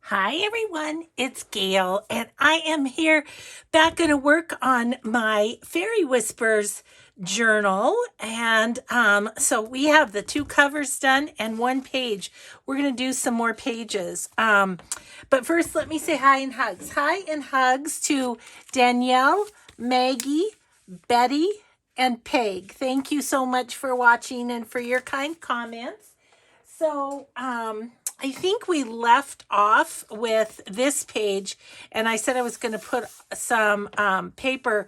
Hi everyone, it's Gail, and I am here back going to work on my Fairy Whispers journal. And so we have the two covers done and one page. We're going to do some more pages. But first, let me say hi and hugs. Hi and hugs to Danielle, Maggie, Betty, and Peg. Thank you so much for watching and for your kind comments. So, I think we left off with this page, and I said I was going to put some paper.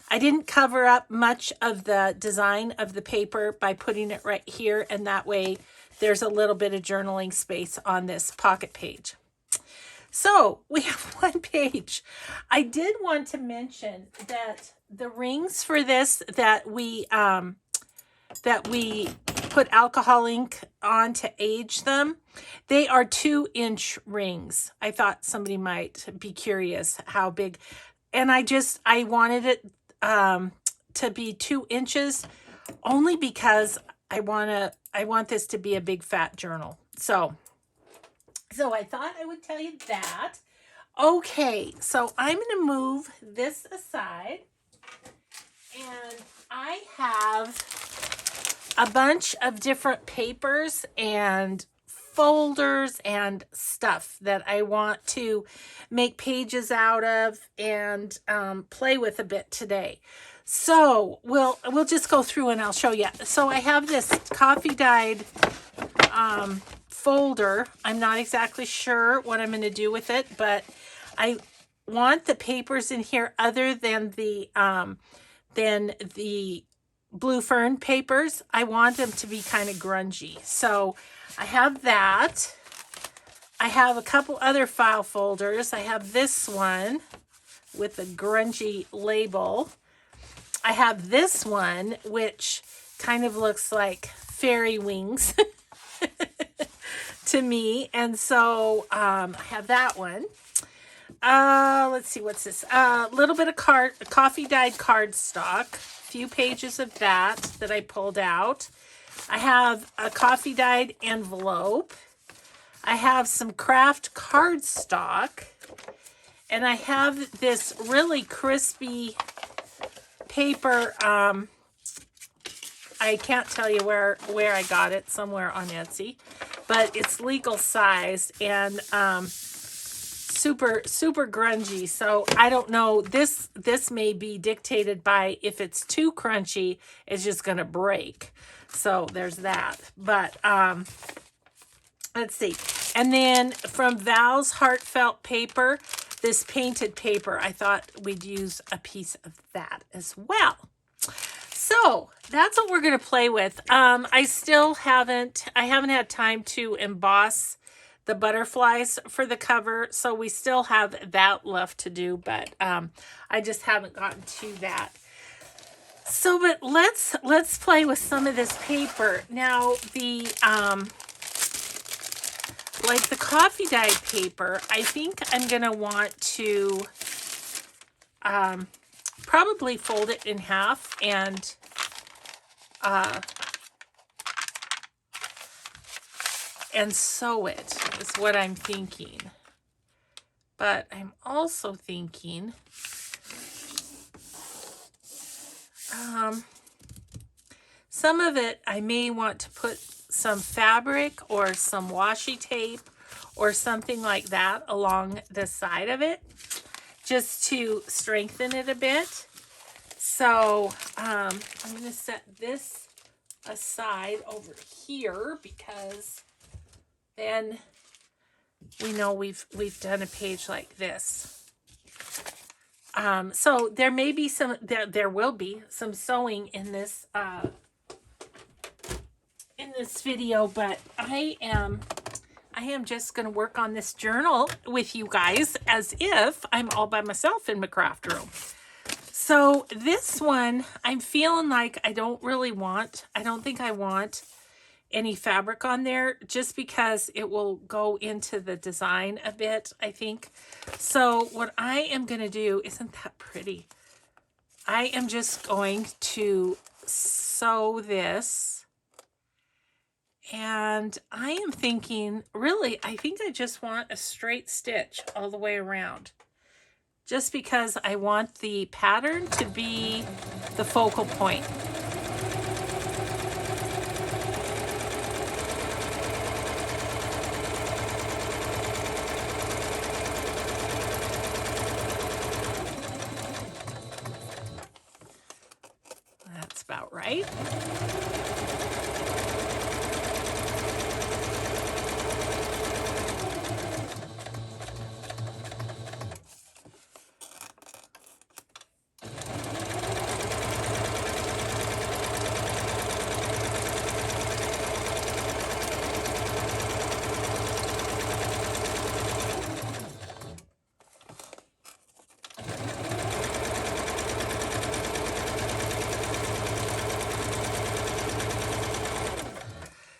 I didn't cover up much of the design of the paper by putting it right here, and that way there's a little bit of journaling space on this pocket page. So we have one page. I did want to mention that the rings for this that we put alcohol ink on to age them, they are 2-inch rings. I thought somebody might be curious how big, and I wanted it to be 2 inches only because I want this to be a big fat journal. So I thought I would tell you that. Okay, so I'm going to move this aside, and I have a bunch of different papers and folders and stuff that I want to make pages out of and play with a bit today. So we'll just go through and I'll show you. So I have this coffee dyed folder. I'm not exactly sure what I'm going to do with it, but I want the papers in here other than the Blue Fern papers. I want them to be kind of grungy. So I have that. I have a couple other file folders. I have this one with a grungy label. I have this one, which kind of looks like fairy wings to me. And so I have that one. Let's see, what's this? A little bit of coffee dyed cardstock. Few pages of that I pulled out. I have a coffee dyed envelope. I have some craft cardstock. And I have this really crispy paper. I can't tell you where I got it, somewhere on Etsy, but it's legal sized and super grungy. So I don't know, this may be dictated by if it's too crunchy, it's just gonna break. So there's that. But let's see. And then from Val's Heartfelt Paper, this painted paper, I thought we'd use a piece of that as well. So that's what we're going to play with. I haven't had time to emboss the butterflies for the cover, so we still have that left to do, but I just haven't gotten to that. So, but let's play with some of this paper. Now, the like the coffee dyed paper, I think I'm going to want to probably fold it in half and sew it is what I'm thinking. But I'm also thinking some of it I may want to put some fabric or some washi tape or something like that along the side of it just to strengthen it a bit. So I'm going to set this aside over here because then we know we've done a page like this. So there may be there will be some sewing in this video, but I am just going to work on this journal with you guys as if I'm all by myself in my craft room. So this one, I'm feeling like I don't think I want any fabric on there just because it will go into the design a bit, I think. So what I am going to do, isn't that pretty? I am just going to sew this And I am thinking, really, I think I just want a straight stitch all the way around. Just because I want the pattern to be the focal point. That's about right.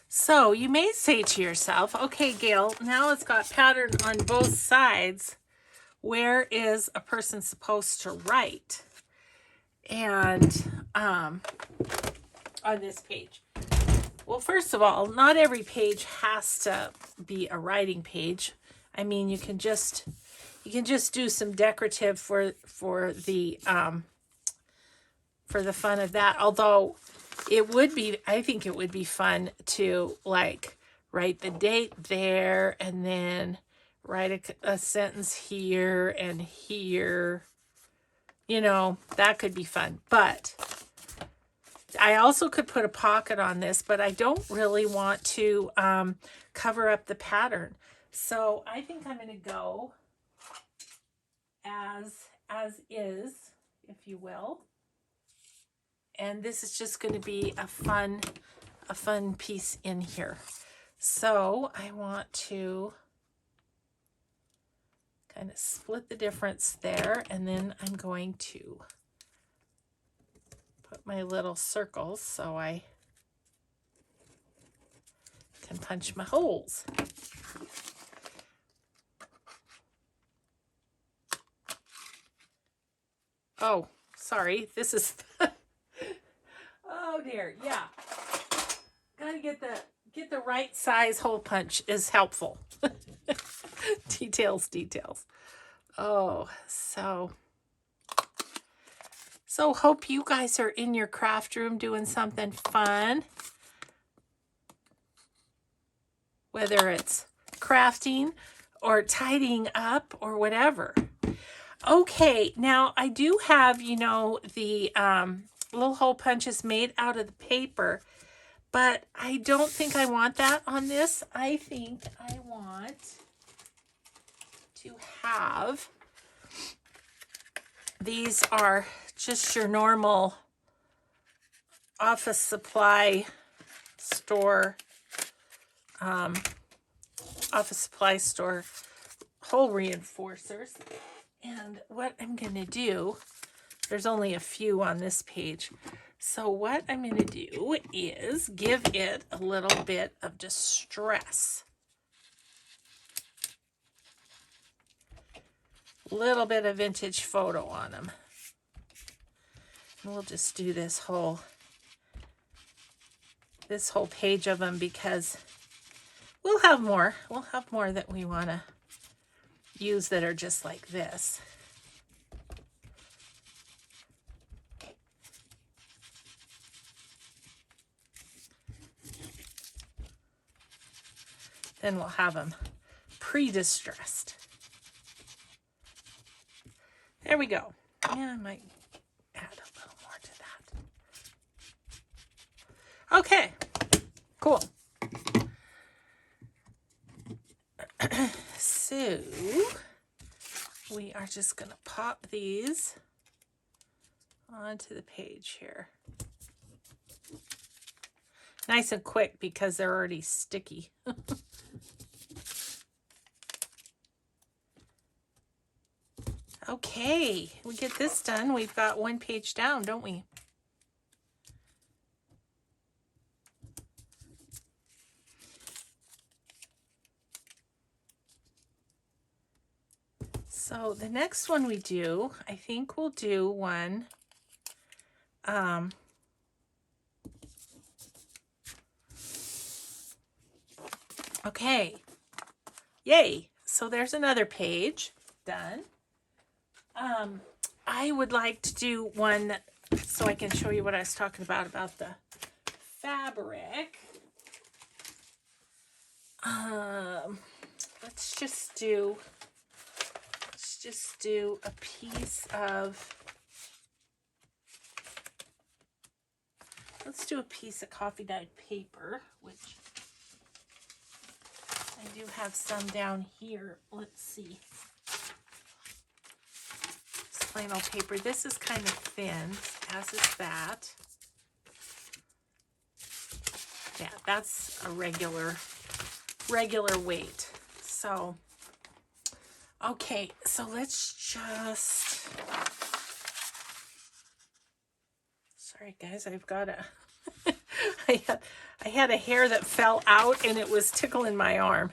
So you may say to yourself, okay, Gail, now it's got pattern on both sides. Where is a person supposed to write? And on this page. Well, first of all, not every page has to be a writing page. I mean, you can just do some decorative for the fun of that. Although it would be, I think it would be fun to like write the date there and then write a sentence here and here. You know, that could be fun. But I also could put a pocket on this, but I don't really want to cover up the pattern. So I think I'm going to go as is, if you will. And this is just going to be a fun piece in here. So I want to kind of split the difference there, and then I'm going to put my little circles so I can punch my holes. Oh, sorry, this is oh dear, yeah. Gotta get the right size hole punch is helpful. Details. Oh, so hope you guys are in your craft room doing something fun. Whether it's crafting or tidying up or whatever. Okay, now I do have, you know, the little hole punches made out of the paper, but I don't think I want that on this. I think I want to have, these are just your normal office supply store, hole reinforcers. And what I'm going to do, there's only a few on this page. So what I'm going to do is give it a little bit of distress. A little bit of vintage photo on them. And we'll just do this whole page of them because we'll have more. We'll have more that we want to use that are just like this. Then we'll have them pre-distressed. There we go. Yeah, I might add a little more to that. Okay, cool. So we are just going to pop these onto the page here. Nice and quick because they're already sticky. Okay, we get this done. We've got one page down, don't we? So the next one we do, I think we'll do one Okay. Yay. So there's another page done. I would like to do one so I can show you what I was talking about the fabric. Let's just do a piece of, coffee dyed paper, which I do have some down here. Let's see. It's plain old paper. This is kind of thin, as is that. Yeah, that's a regular weight. So, okay, so let's just, sorry guys, I've got a, I had a hair that fell out and it was tickling my arm.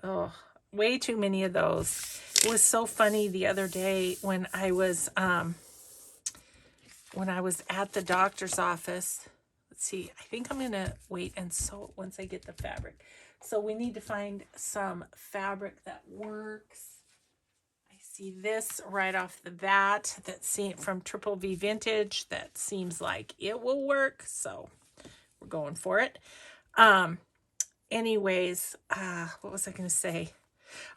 Oh, way too many of those. It was so funny the other day when I was at the doctor's office. Let's see, I think I'm gonna wait and sew it once I get the fabric. So we need to find some fabric that works. I see this right off the bat that's from Triple V Vintage that seems like it will work, so we're going for it. Anyways, what was I going to say?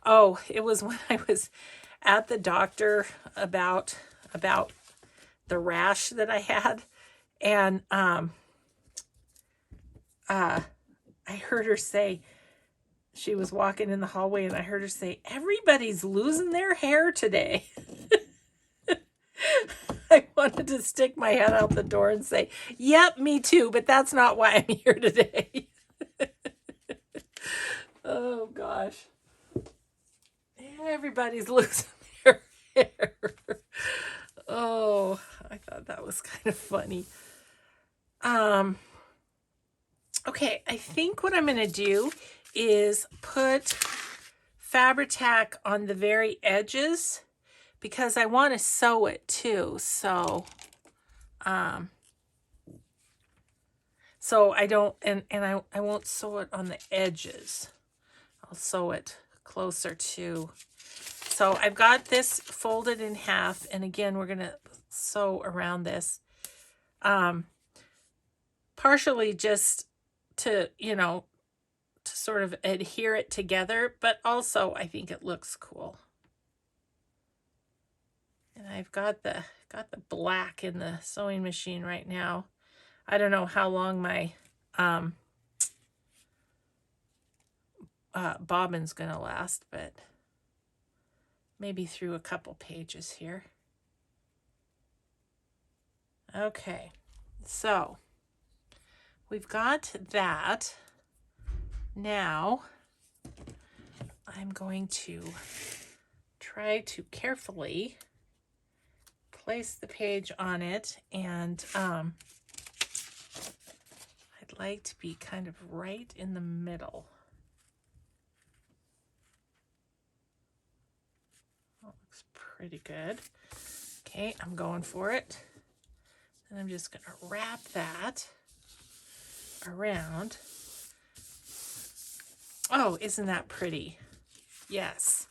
Oh, it was when I was at the doctor about the rash that I had, and I heard her say, she was walking in the hallway and I heard her say, everybody's losing their hair today. I wanted to stick my head out the door and say, yep, me too, but that's not why I'm here today. Oh gosh. Everybody's losing their hair. Oh, I thought that was kind of funny. Okay, I think what I'm going to do is put Fabri-Tac on the very edges because I want to sew it too. So I don't, and I won't sew it on the edges. I'll sew it closer to. So I've got this folded in half, and again, we're going to sew around this. Partially just to, to sort of adhere it together, but also I think it looks cool. And I've got the black in the sewing machine right now. I don't know how long my bobbin's gonna last, but maybe through a couple pages here. Okay, so we've got that. Now I'm going to try to carefully place the page on it, and I'd like to be kind of right in the middle. That looks pretty good. Okay, I'm going for it. And I'm just going to wrap that around. Oh, isn't that pretty? Yes.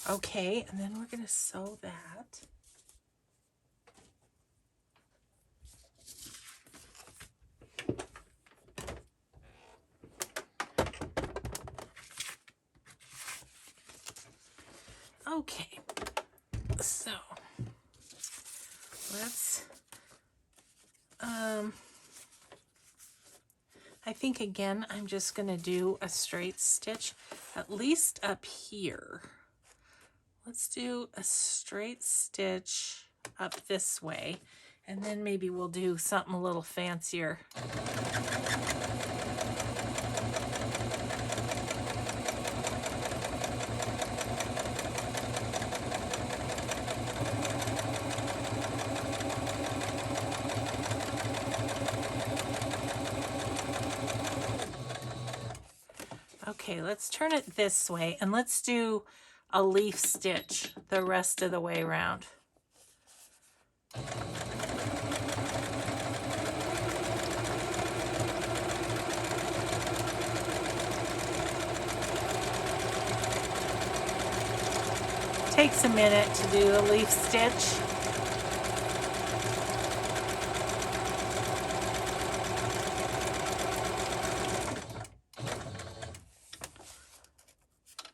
Okay, and then we're going to sew that. Okay, so let's, I think again, I'm just going to do a straight stitch, at least up here. Let's do a straight stitch up this way, and then maybe we'll do something a little fancier. Okay, let's turn it this way, and let's do a leaf stitch the rest of the way around. takes a minute to do a leaf stitch.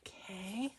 Okay.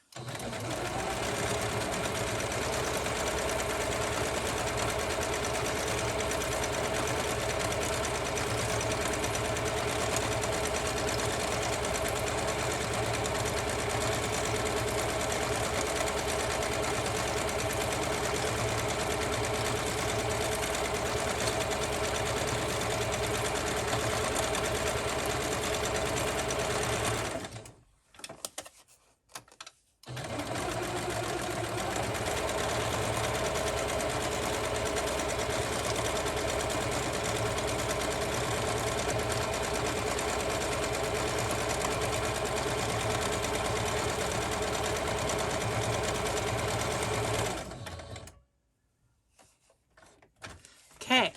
Okay,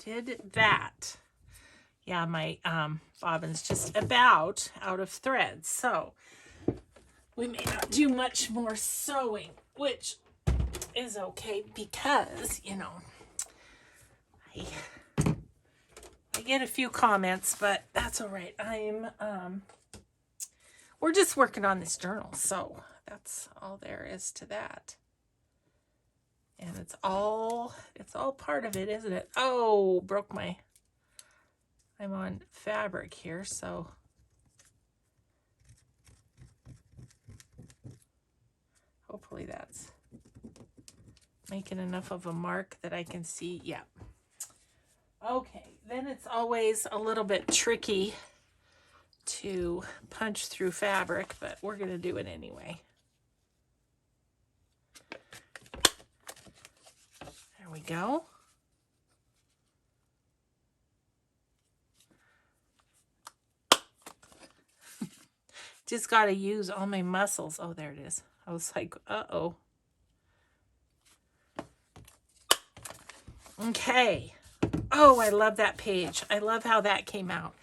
did that. Yeah, my bobbin's just about out of thread, so we may not do much more sewing, which is okay because, you know, I get a few comments, but that's all right. We're just working on this journal, so that's all there is to that. And it's all part of it, isn't it? Oh, broke my, I'm on fabric here, so hopefully that's making enough of a mark that I can see. Yeah. Okay, then it's always a little bit tricky to punch through fabric, but we're going to do it anyway. There we go. Just got to use all my muscles. Oh, there it is. I was like, uh-oh. Okay. Oh, I love that page. I love how that came out.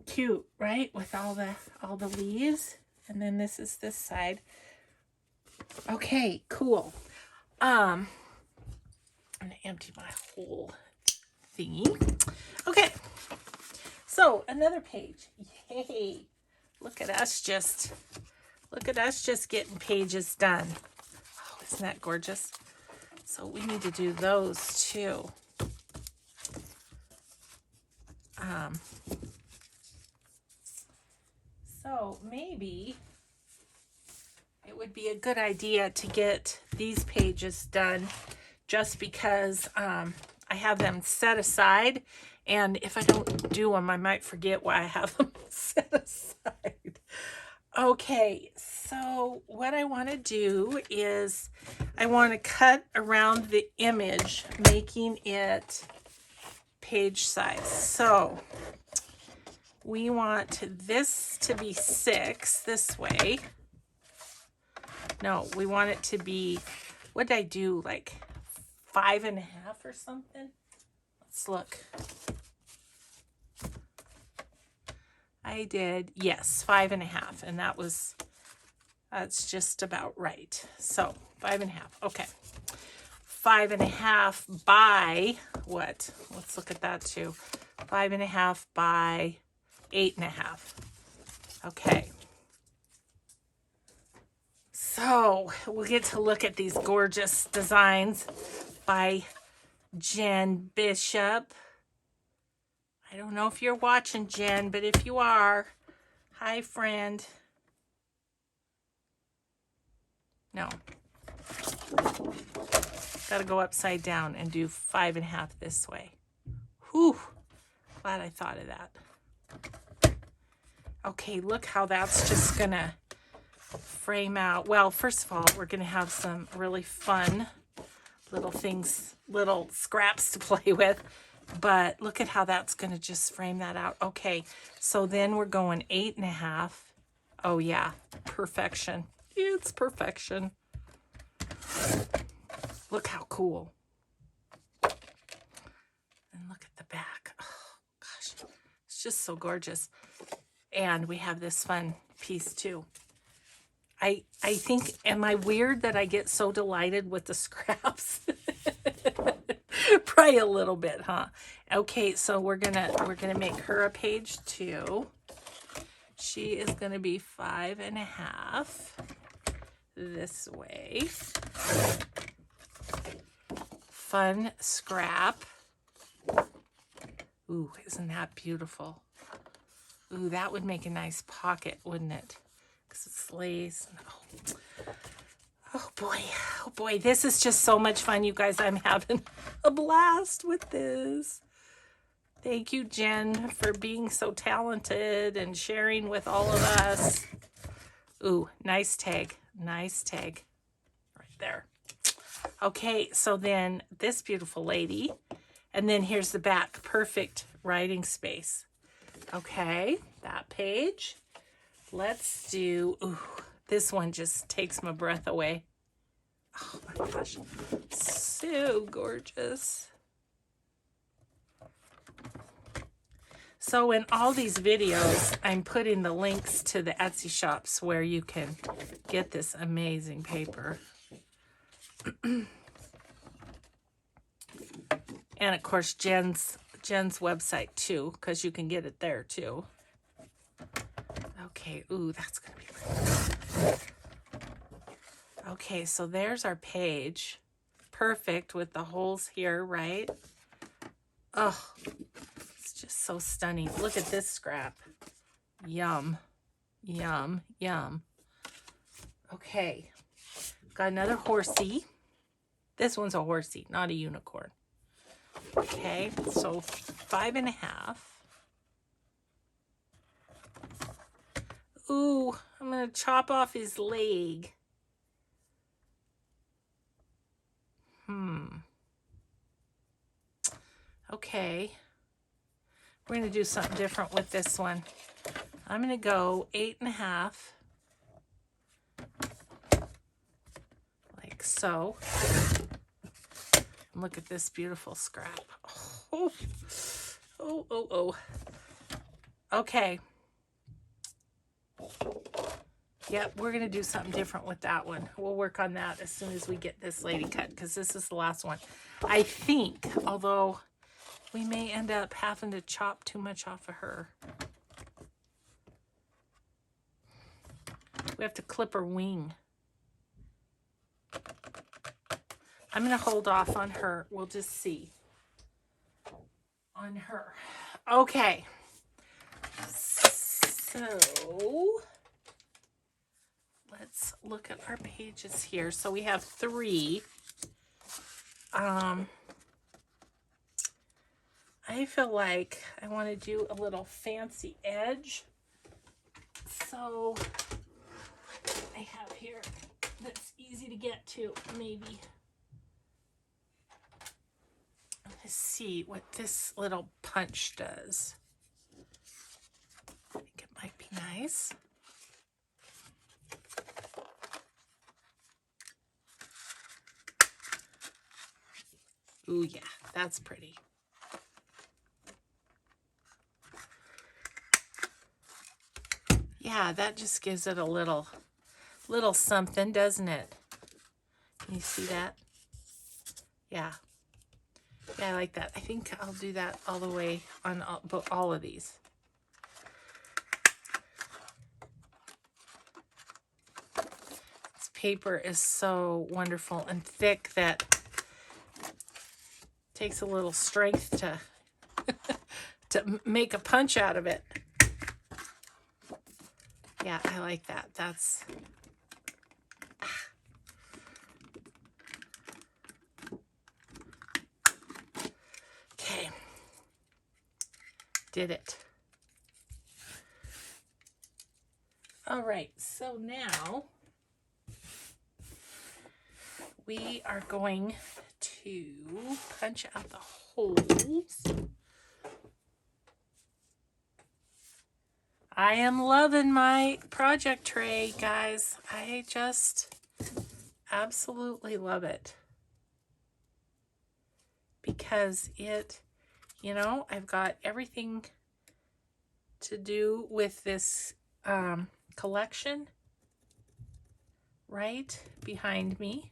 Cute, right? With all the leaves. And then this is this side. Okay, cool. I'm gonna empty my whole thingy. Okay. So another page. Yay. Look at us just getting pages done. Oh, isn't that gorgeous? So we need to do those too. So maybe it would be a good idea to get these pages done just because I have them set aside, and if I don't do them, I might forget why I have them set aside. Okay, so what I want to do is I want to cut around the image, making it page size. So we want this to be 6 this way. No, we want it to be, what did I do, like 5.5 or something? Let's look. I did, yes, 5.5, and that's just about right. So 5.5, okay. 5.5 by what? Let's look at that too. 5.5 by 8.5. Okay. So we'll get to look at these gorgeous designs by Jen Bishop. I don't know if you're watching, Jen, but if you are, hi, friend. No. Got to go upside down and do 5.5 this way. Whew. Glad I thought of that. Okay, look how that's just going to frame out. Well, first of all, we're going to have some really fun little things, little scraps to play with. But look at how that's going to just frame that out. Okay, so then we're going 8.5. Oh, yeah, perfection. It's perfection. Look how cool. And look at the back. Oh, gosh, it's just so gorgeous. And we have this fun piece, too. I think, am I weird that I get so delighted with the scraps? Probably a little bit, huh? Okay, so we're gonna make her a page 2. She is gonna be 5.5 this way. Fun scrap. Ooh, isn't that beautiful? Ooh, that would make a nice pocket, wouldn't it? Because it's lace. Oh boy, this is just so much fun, you guys. I'm having a blast with this. Thank you, Jen, for being so talented and sharing with all of us. Ooh, nice tag. Nice tag. Right there. Okay, so then this beautiful lady. And then here's the back. Perfect writing space. Okay, that page. Let's do... Ooh, this one just takes my breath away. Oh my gosh. So gorgeous. So in all these videos, I'm putting the links to the Etsy shops where you can get this amazing paper. And of course, Jen's website too, because you can get it there too. Okay, ooh, that's gonna be pretty. Okay, so there's our page. Perfect with the holes here, right? Oh, it's just so stunning. Look at this scrap. Yum, yum, yum. Okay, got another horsey. This one's a horsey, not a unicorn. Okay, so 5.5. Ooh, I'm gonna chop off his leg. Okay. We're gonna do something different with this one. I'm gonna go 8.5. Like so. And look at this beautiful scrap. Oh, oh, oh, oh. Okay. Yep, we're going to do something different with that one. We'll work on that as soon as we get this lady cut, because this is the last one. I think, although we may end up having to chop too much off of her. We have to clip her wing. I'm going to hold off on her. We'll just see. On her. Okay. So... let's look at our pages here. So we have 3. I feel like I want to do a little fancy edge. So I have here that's easy to get to, maybe. Let's see what this little punch does. I think it might be nice. Ooh, yeah, that's pretty. Yeah, that just gives it a little something, doesn't it? Can you see that? Yeah. Yeah, I like that. I think I'll do that all the way on all of these. This paper is so wonderful and thick that takes a little strength to to make a punch out of it. Yeah, I like that. That's okay. Did it. All right, so now we are going to punch out the holes. I am loving my project tray, guys. I just absolutely love it. Because it, you know, I've got everything to do with this collection. right behind me.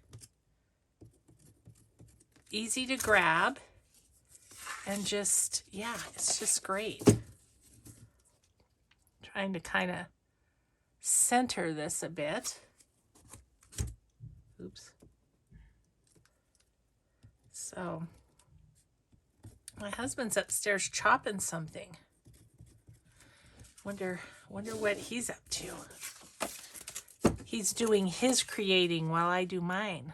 Easy to grab. And just, yeah, it's just great. Trying to kind of center this a bit. Oops. So, my husband's upstairs chopping something. Wonder what he's up to. He's doing his creating while I do mine.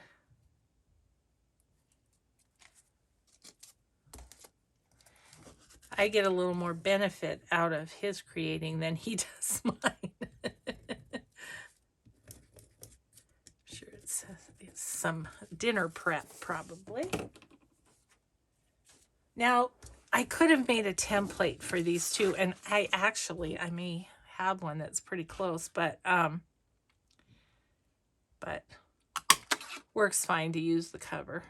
I get a little more benefit out of his creating than he does mine. Sure, it's some dinner prep probably. Now, I could have made a template for these two, and I may have one that's pretty close, but works fine to use the cover.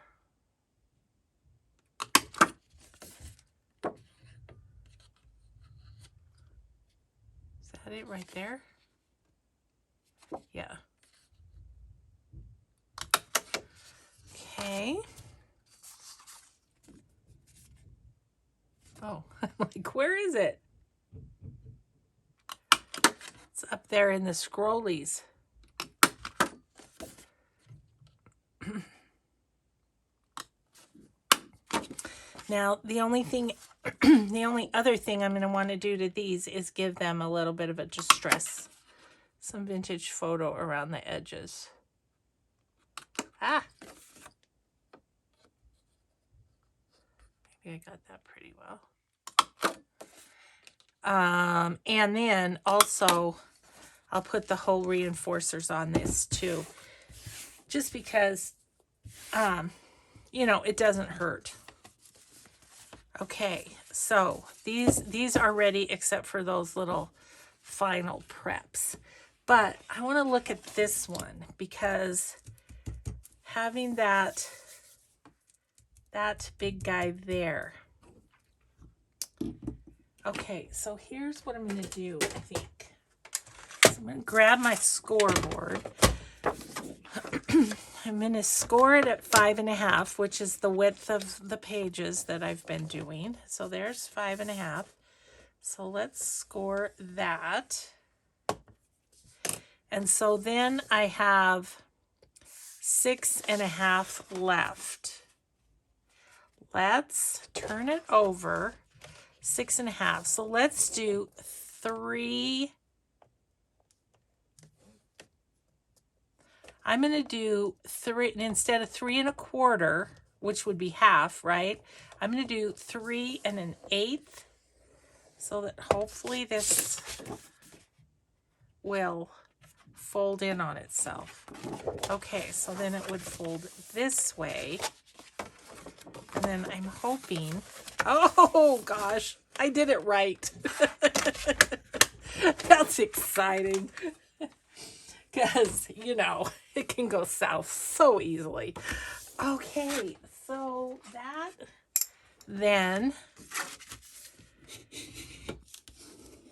Is that it right there? Yeah. Okay. Oh, I'm like, where is it? It's up there in the scrollies. Now, the only other thing I'm going to want to do to these is give them a little bit of a distress. Some vintage photo around the edges. Ah! Maybe I got that pretty well. And then also, I'll put the whole reinforcers on this too. Just because, you know, it doesn't hurt. Okay, so these are ready except for those little final preps. But I want to look at this one because having that big guy there. Okay, so here's what I'm going to do, I think. So I'm going to grab my scoreboard. I'm going to score it at 5.5, which is the width of the pages that I've been doing. So there's 5.5. So let's score that. And so then I have 6.5 left. Let's turn it over. 6.5. So let's do 3. I'm going to do 3 instead of 3 1/4, which would be half, right? I'm going to do 3 1/8, so that hopefully this will fold in on itself. Okay, so then it would fold this way. And then I'm hoping, oh gosh, I did it right. That's exciting. Because, you know, it can go south so easily. Okay, so that then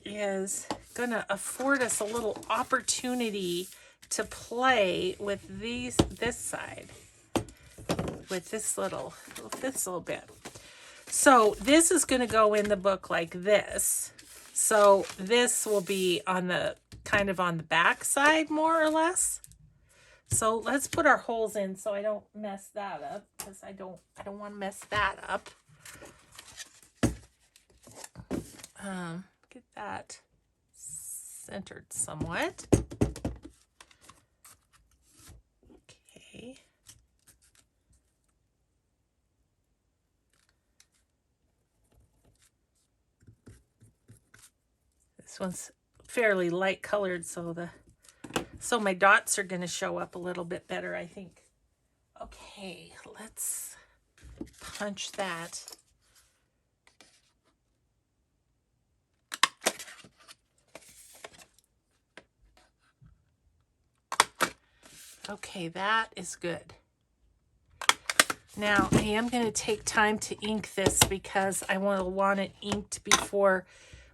is going to afford us a little opportunity to play with this side, with this little bit. So this is going to go in the book like this. So this will be on the kind of on the back side, more or less. So let's put our holes in so I don't mess that up, because I don't want to mess that up. Get that centered somewhat. Okay. This one's fairly light colored, so my dots are going to show up a little bit better, I think. Okay, let's punch that. Okay, that is good. Now, I am going to take time to ink this because I want it inked before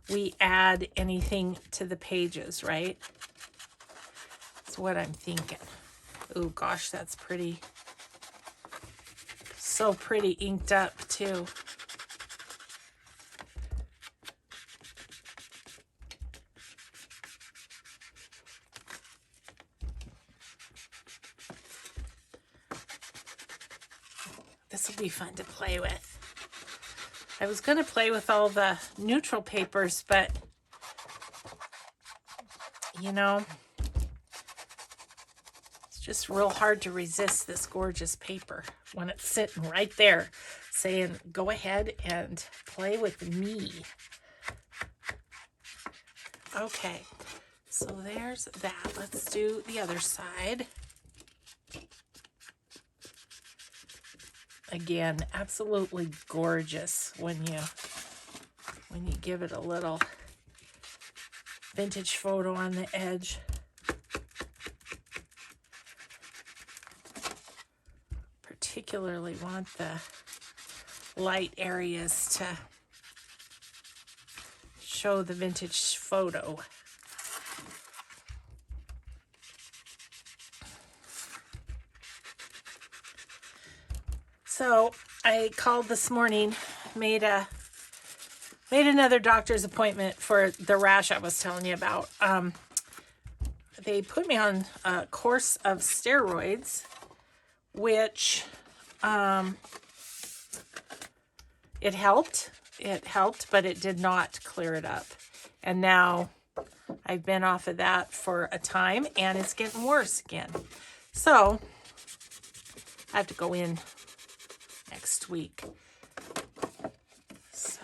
we add anything to the pages, right? That's what I'm thinking. Oh gosh, that's pretty. So pretty inked up too. This will be fun to play with. I was going to play with all the neutral papers, but you know, it's just real hard to resist this gorgeous paper when it's sitting right there saying, go ahead and play with me. Okay, so there's that. Let's do the other side. Again, absolutely gorgeous when you give it a little vintage photo on the edge. Particularly want the light areas to show the vintage photo. So I called this morning, made another doctor's appointment for the rash I was telling you about. They put me on a course of steroids, which it helped, but it did not clear it up. And now I've been off of that for a time and it's getting worse again. So I have to go in next week. So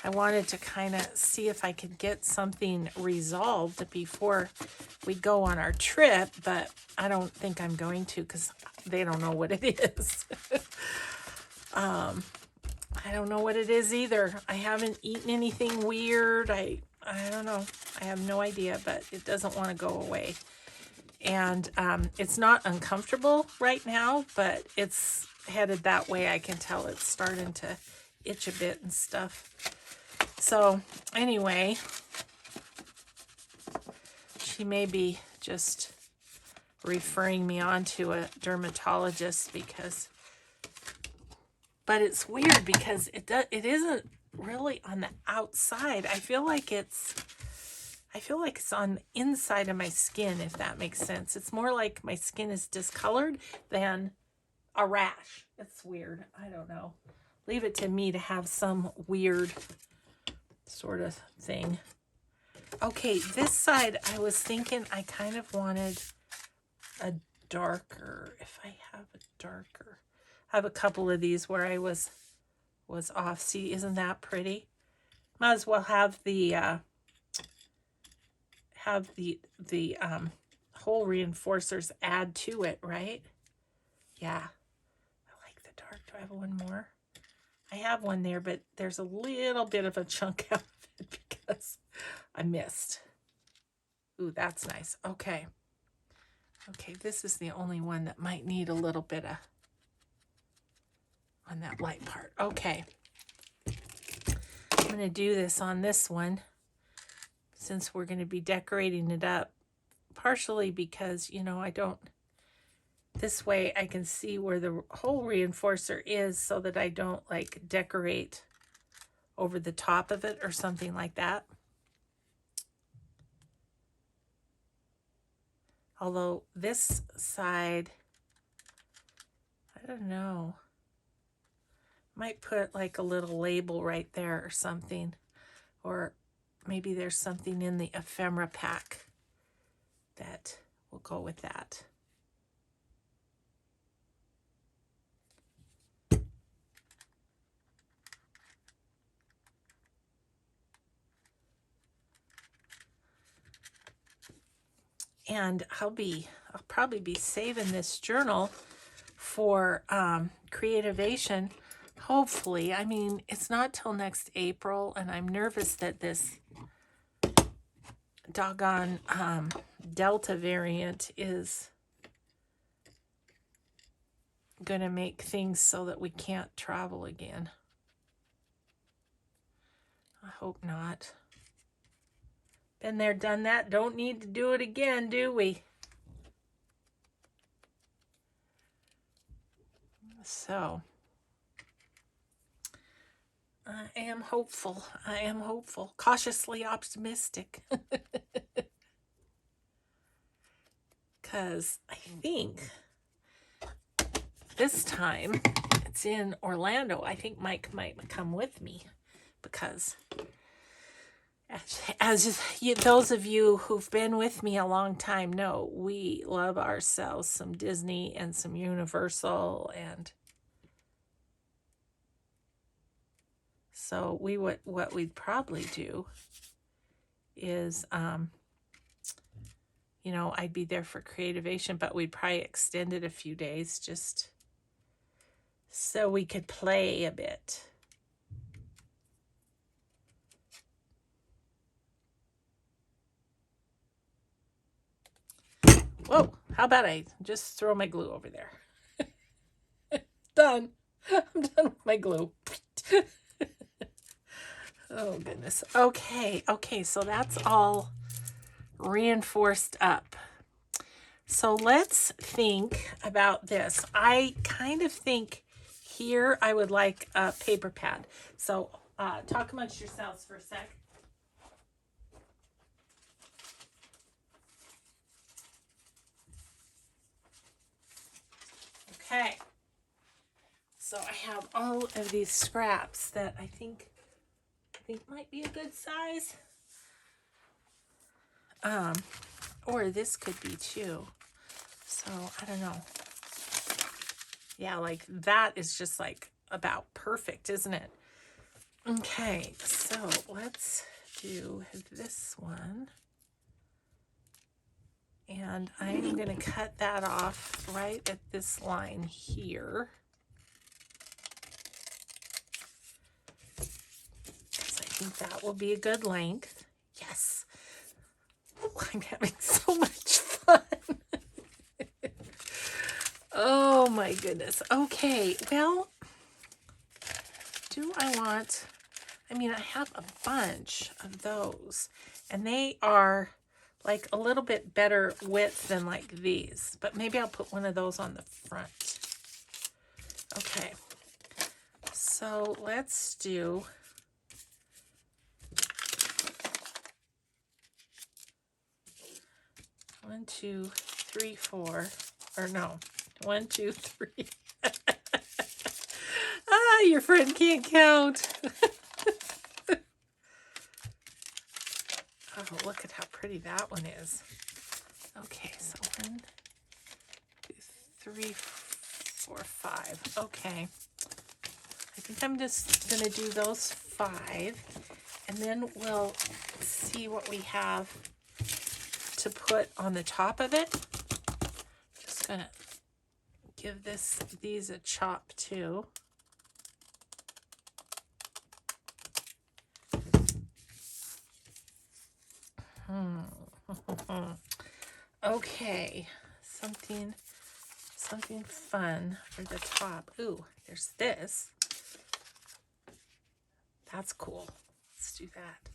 I wanted to kind of see if I could get something resolved before we go on our trip, but I don't think I'm going to because they don't know what it is. I don't know what it is either. I haven't eaten anything weird. I don't know. I have no idea, but it doesn't want to go away. And it's not uncomfortable right now, but it's headed that way. I can tell it's starting to itch a bit and stuff. So anyway, she may be just referring me on to a dermatologist but it's weird because it isn't really on the outside. I feel like it's on the inside of my skin, if that makes sense. It's more like my skin is discolored than a rash. It's weird. I don't know. Leave it to me to have some weird sort of thing. Okay, this side, I was thinking I kind of wanted a darker, if I have a darker. I have a couple of these where I was off. See, isn't that pretty? Might as well have the hole reinforcers add to it, right? Yeah, I like the dark. Do I have one more? I have one there, but there's a little bit of a chunk out of it because I missed. Ooh, that's nice. Okay. Okay, this is the only one that might need a little bit of on that light part. Okay. I'm going to do this on this one since we're going to be decorating it up, partially because, you know, this way I can see where the hole reinforcer is so that I don't like decorate over the top of it or something like that. Although this side, I don't know, might put like a little label right there or something, or maybe there's something in the ephemera pack that will go with that. And I'll probably be saving this journal for Creativation. Hopefully, I mean, it's not till next April, and I'm nervous that this doggone Delta variant is going to make things so that we can't travel again. I hope not. Been there, done that. Don't need to do it again, do we? So I am hopeful. I am hopeful. Cautiously optimistic. Because I think this time it's in Orlando. I think Mike might come with me because as you, those of you who've been with me a long time know, we love ourselves some Disney and some Universal, and so what we'd probably do is you know, I'd be there for Creativation, but we'd probably extend it a few days just so we could play a bit. Whoa, how about I just throw my glue over there? Done. I'm done with my glue. Oh, goodness. Okay, so that's all reinforced up. So let's think about this. I kind of think here I would like a paper pad. So talk amongst yourselves for a sec. Okay. So I have all of these scraps that I think might be a good size. Or this could be too. So I don't know. Yeah, like that is just like about perfect, isn't it? Okay, so let's do this one. And I'm going to cut that off right at this line here. Because I think that will be a good length. Yes. Ooh, I'm having so much fun. Oh my goodness. Okay, well, do I want... I mean, I have a bunch of those, and they are like a little bit better width than like these, but maybe I'll put one of those on the front. Okay, so let's do one, two, three, four, or no, 1, 2, 3. Ah, your friend can't count. Oh, look at how pretty that one is. Okay, so 1, 2, 3, 4, 5. Okay. I think I'm just going to do those 5, and then we'll see what we have to put on the top of it. Just going to give these a chop too. Okay, something fun for the top. Ooh, there's this. That's cool. Let's do that.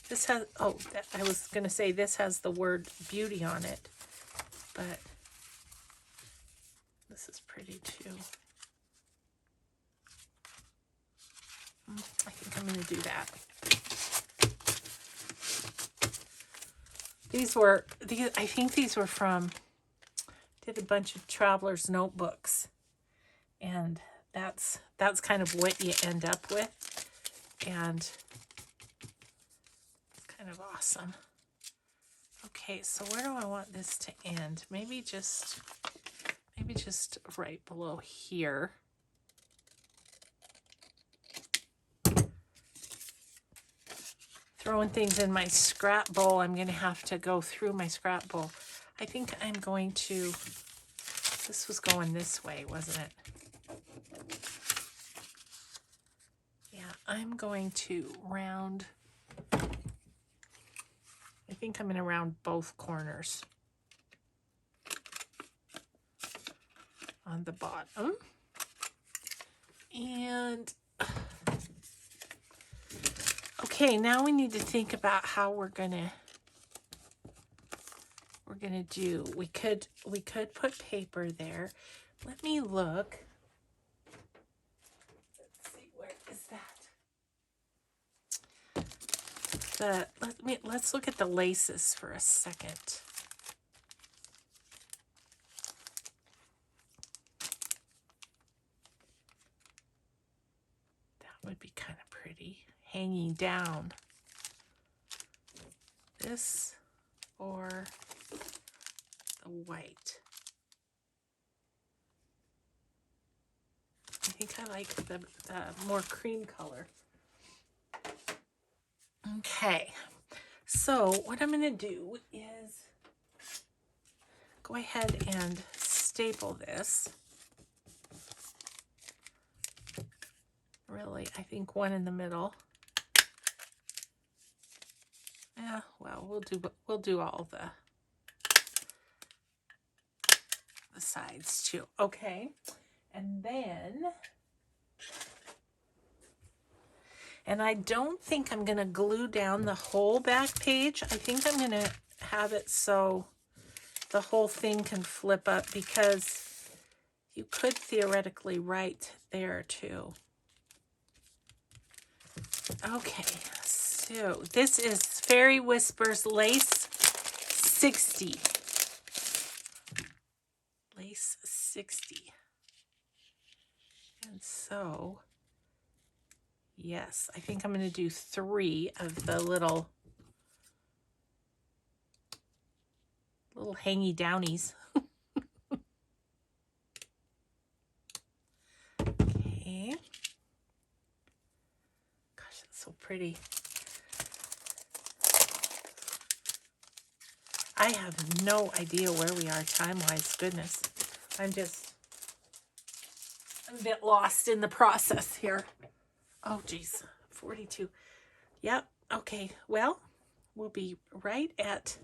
This has, oh, I was going to say this has the word beauty on it, but this is pretty too. I think I'm going to do that. I think these were from, did a bunch of travelers' notebooks, and that's kind of what you end up with, and it's kind of awesome. Okay, so where do I want this to end? Maybe just right below here. Throwing things in my scrap bowl. I'm going to have to go through my scrap bowl. I think I'm going to, this was going this way, wasn't it? Yeah, I'm going to round, I think I'm going to round both corners on the bottom. And okay, now we need to think about how we're gonna do. We could put paper there. Let me look. let's look at the laces for a second. That would be kind of pretty, hanging down. This or the white. I think I like the more cream color. Okay, so what I'm going to do is go ahead and staple this. Really, I think one in the middle. Yeah, well, we'll do all the sides too. Okay, and then, and I don't think I'm going to glue down the whole back page. I think I'm going to have it so the whole thing can flip up, because you could theoretically write there too. Okay, so this is Fairy Whispers Lace 60. Lace 60. And so, yes, I think I'm going to do 3 of the little hangy downies. Okay. Gosh, that's so pretty. I have no idea where we are time-wise. Goodness. I'm a bit lost in the process here. Oh, geez. 42. Yep. Okay. Well, we'll be right at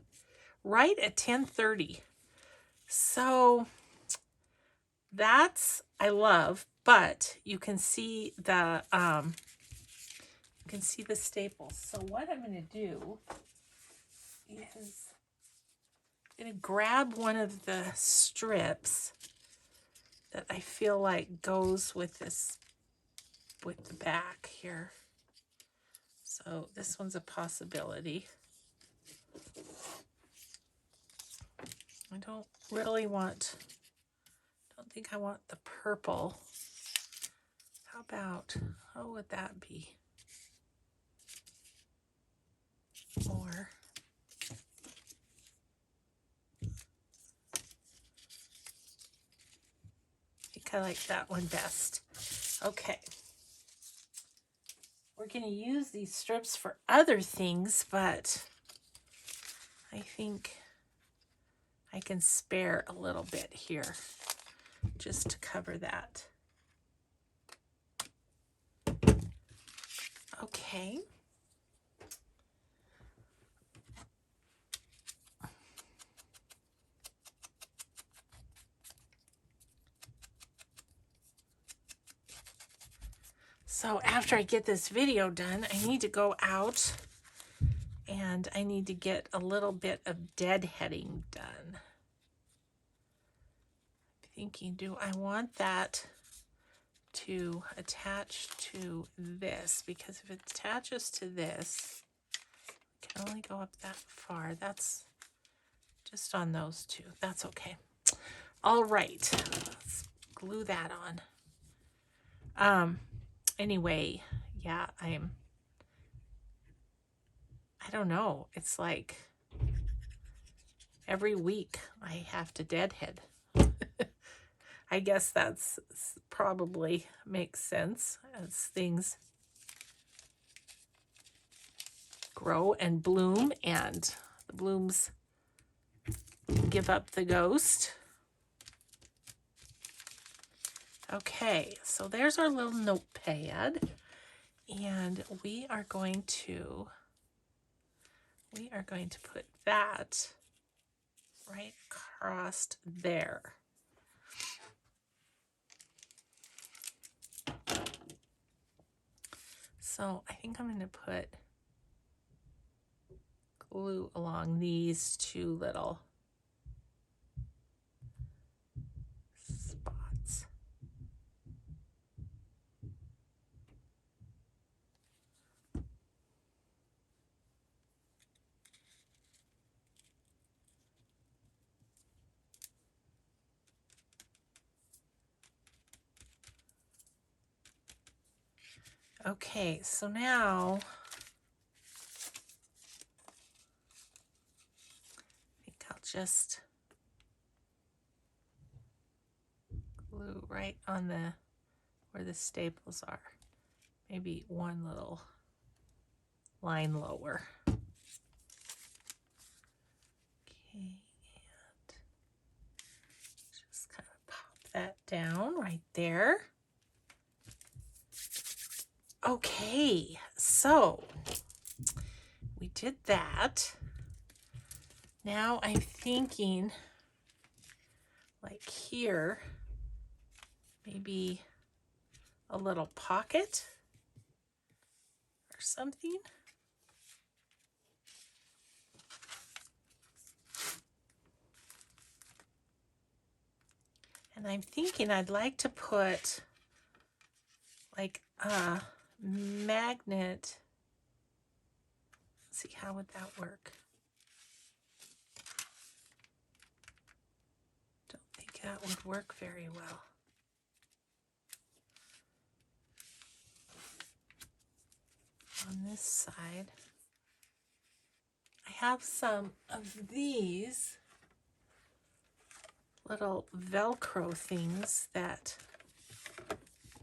10:30. So that's, I love, but you can see the staples. So what I'm going to do is I'm going to grab one of the strips that I feel like goes with this, with the back here. So this one's a possibility. I don't think I want the purple. How would that be? Or I think I like that one best. Okay. We're going to use these strips for other things, but I think I can spare a little bit here just to cover that. Okay. So after I get this video done, I need to go out and I need to get a little bit of deadheading done. Thinking, do I want that to attach to this? Because if it attaches to this, it can only go up that far. That's just on those two. That's okay. All right, let's glue that on. Anyway, yeah, I don't know. It's like every week I have to deadhead. I guess that's probably makes sense as things grow and bloom, and the blooms give up the ghost. Okay, so there's our little notepad, and we are going to put that right across there. So I think I'm going to put glue along these two little spots. Okay, so now I think I'll just glue right on the where the staples are. Maybe one little line lower. Okay, and just kind of pop that down right there. Okay, so we did that. Now I'm thinking like here, maybe a little pocket or something. And I'm thinking I'd like to put like a magnet. Let's see, how would that work? Don't think that would work very well. On this side, I have some of these little Velcro things that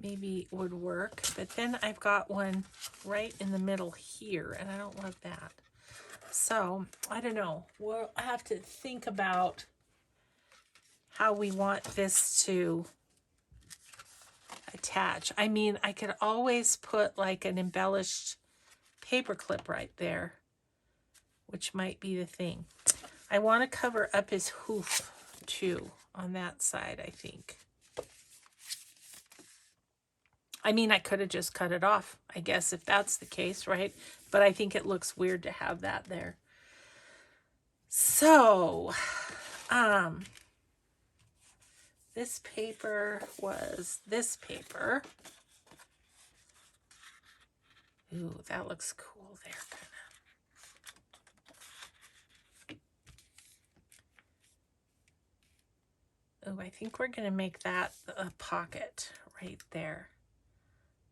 maybe would work, but then I've got one right in the middle here, and I don't love that. So I don't know. We'll have to think about how we want this to attach. I mean, I could always put like an embellished paper clip right there, which might be the thing. I want to cover up his hoof too on that side, I think. I mean, I could have just cut it off, I guess, if that's the case, right? But I think it looks weird to have that there. So, this paper was this paper. Ooh, that looks cool there, kind of. Ooh, I think we're going to make that a pocket right there.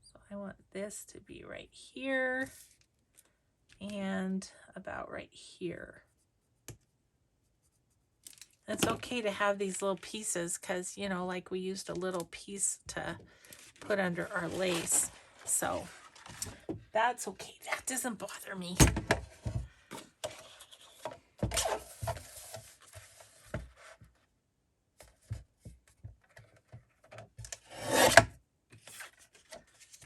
So I want this to be right here and about right here. It's okay to have these little pieces because, you know, like we used a little piece to put under our lace. So that's okay. That doesn't bother me.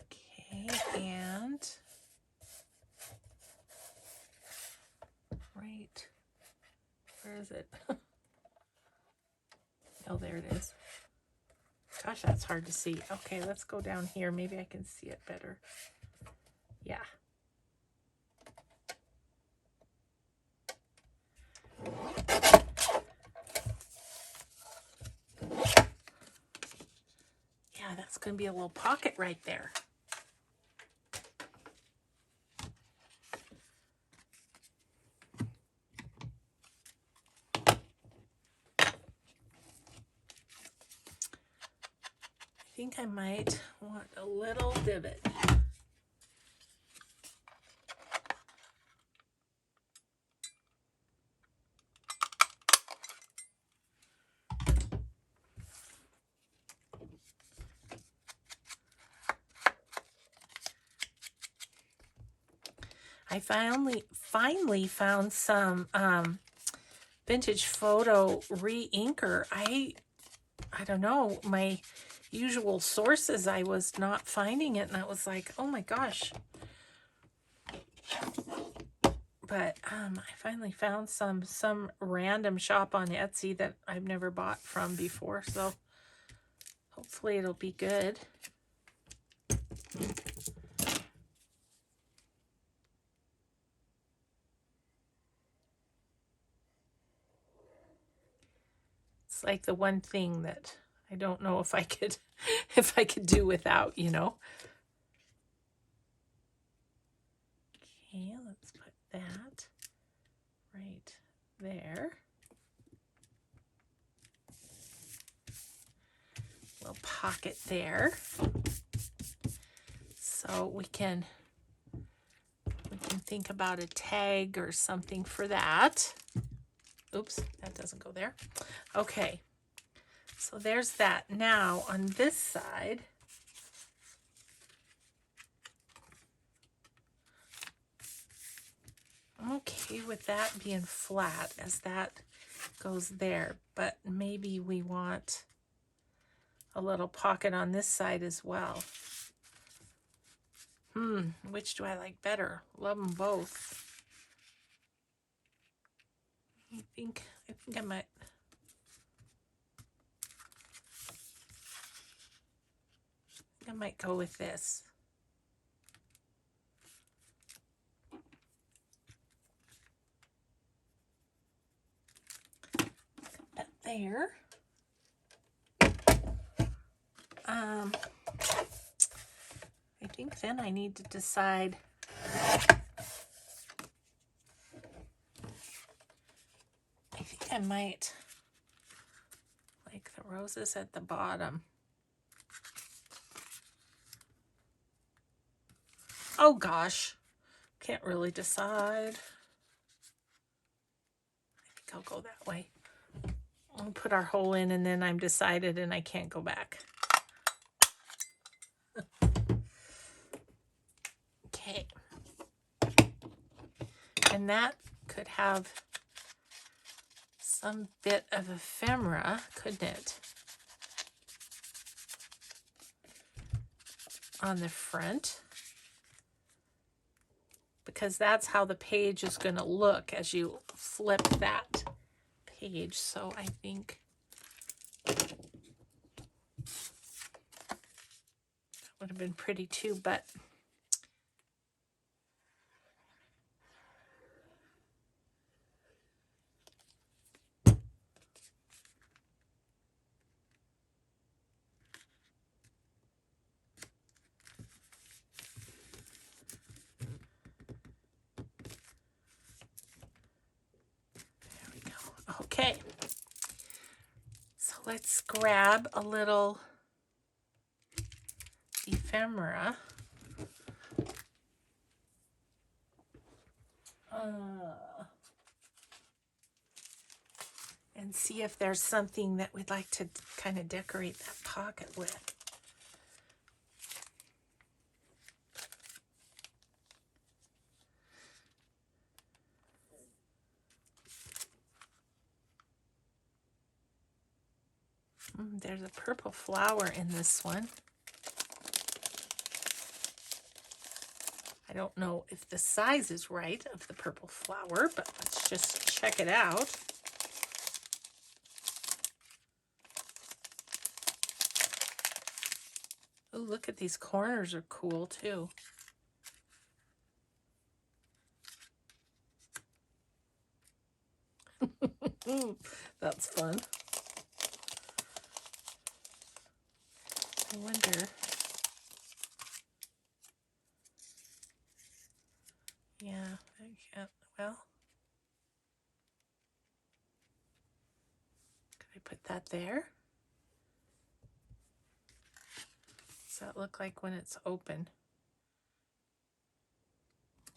Okay, and right, where is it? Oh, there it is. Gosh, that's hard to see. Okay, let's go down here. Maybe I can see it better. Yeah. Yeah, that's going to be a little pocket right there. I think I might want a little divot. I finally found some vintage photo re-inker. I don't know, my usual sources, I was not finding it, and I was like, oh my gosh. But I finally found some random shop on Etsy that I've never bought from before, so hopefully it'll be good. It's like the one thing that I don't know if I could do without, you know. Okay, let's put that right there. Little pocket there. So So we can think about a tag or something for that. Oops, that doesn't go there. Okay, so there's that. Now on this side, I'm okay with that being flat as that goes there, but maybe we want a little pocket on this side as well. Which do I like better? Love them both. I think I might go with this. That there. I think then I need to decide. I think I might like the roses at the bottom. Oh gosh, can't really decide. I think I'll go that way. I'll put our hole in and then I'm decided and I can't go back. Okay. And that could have some bit of ephemera, couldn't it? On the front. Because that's how the page is going to look as you flip that page. So I think that would have been pretty too, but okay, so let's grab a little ephemera. And see if there's something that we'd like to kind of decorate that pocket with. There's a purple flower in this one. I don't know if the size is right of the purple flower, but let's just check it out. Oh, look at these corners are cool too. That's fun. I wonder. Yeah, I can't. Well, could I put that there? Does that look like when it's open?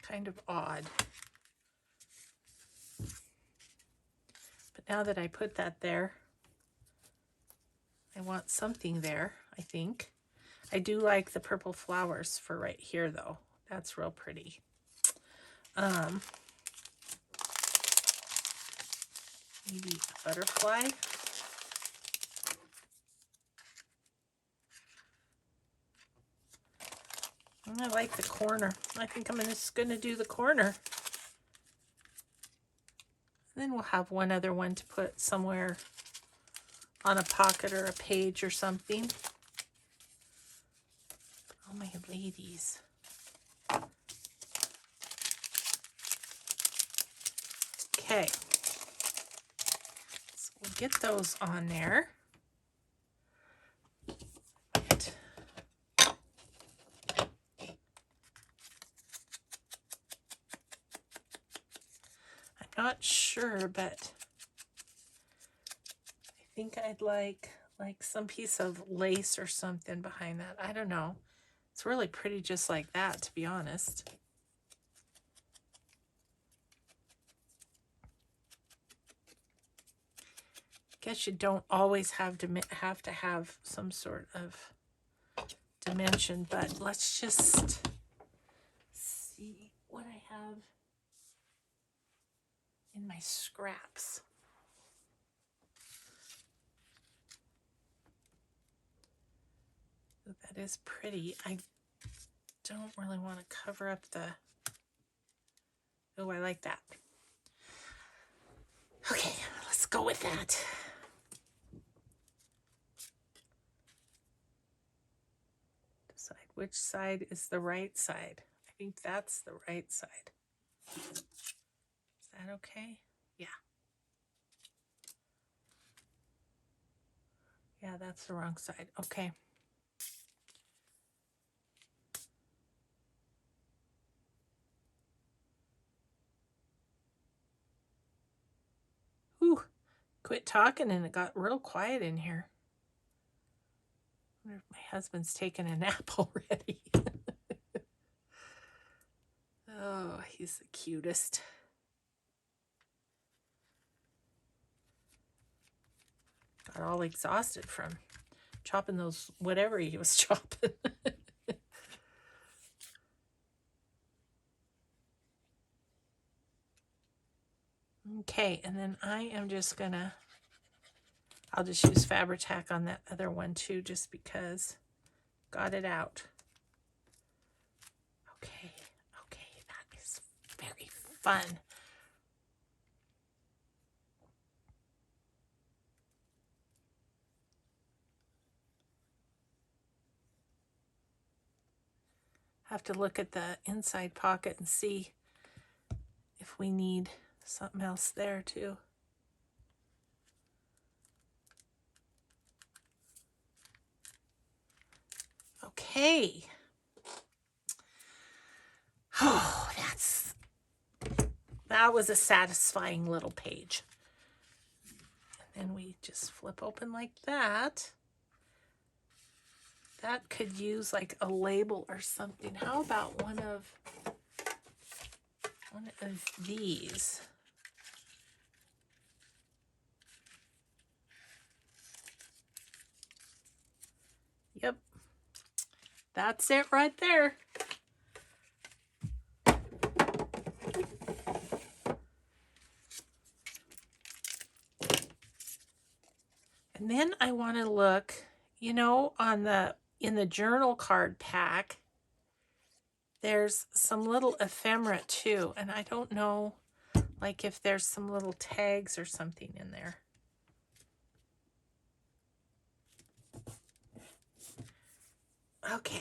Kind of odd. But now that I put that there, I want something there, I think. I do like the purple flowers for right here though. That's real pretty. Maybe a butterfly. I like the corner. I think I'm just going to do the corner. And then we'll have one other one to put somewhere on a pocket or a page or something. Oh, my ladies. Okay. So we'll get those on there. Not sure, but I think I'd like some piece of lace or something behind that. I don't know. It's really pretty just like that, to be honest. Guess you don't always have to have some sort of dimension, but let's just see what I have in my scraps. Oh, that is pretty. I don't really want to cover up the... Oh, I like that. Okay, let's go with that. Decide which side is the right side. I think that's the right side. Is that okay? Yeah. Yeah, that's the wrong side. Okay. Whew. Quit talking and it got real quiet in here. I wonder if my husband's taking a nap already. Oh, he's the cutest. Got all exhausted from chopping those, whatever he was chopping. Okay, and then I am just gonna, I'll just use Fabri-Tac on that other one too, just because. Got it out. Okay, okay, that is very fun. Have to look at the inside pocket and see if we need something else there too. Okay. Oh, that was a satisfying little page. And then we just flip open like that. That could use like a label or something. How about one of these? Yep. That's it right there. And then I want to look, you know, in the journal card pack, there's some little ephemera too, and I don't know, like if there's some little tags or something in there. Okay.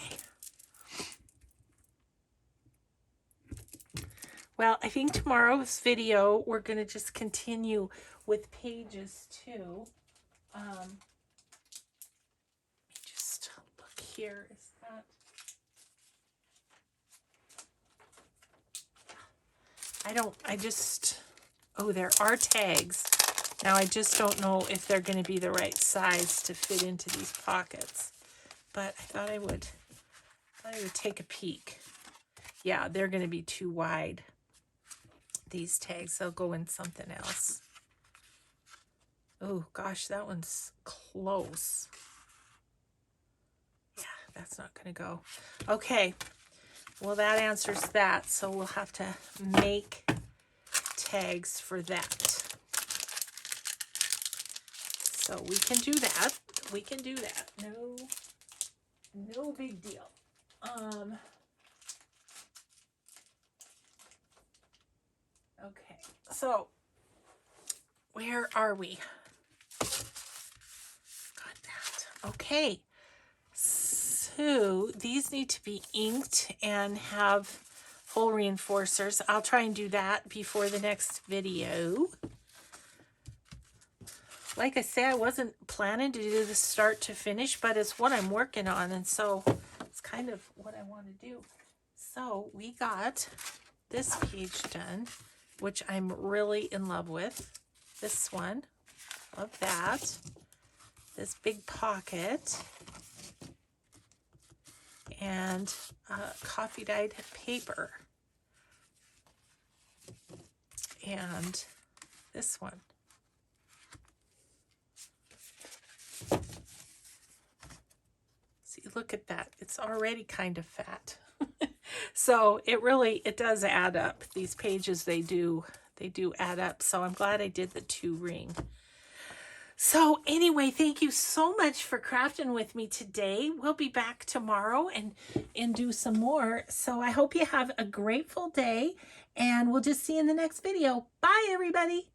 Well, I think tomorrow's video, we're going to just continue with pages 2. Let me just look here. Is that... oh, there are tags. Now, I just don't know if they're going to be the right size to fit into these pockets. But I thought I would take a peek. Yeah, they're going to be too wide. These tags, they'll go in something else. Oh gosh, that one's close. Yeah, that's not going to go. Okay, well that answers that. So we'll have to make tags for that. So we can do that. We can do that. No big deal. Okay, so where are we? Got that. Okay, so these need to be inked and have hole reinforcers. I'll try and do that before the next video. Like I say, I wasn't planning to do this start to finish, but it's what I'm working on, and so it's kind of what I want to do. So we got this page done, which I'm really in love with. This one, love that. This big pocket. and coffee dyed paper. And this one. See, look at that. It's already kind of fat. So it does add up. These pages, they do add up. So I'm glad I did the 2 ring. So anyway, thank you so much for crafting with me today. We'll be back tomorrow and do some more. So I hope you have a grateful day, and we'll just see you in the next video. Bye, everybody.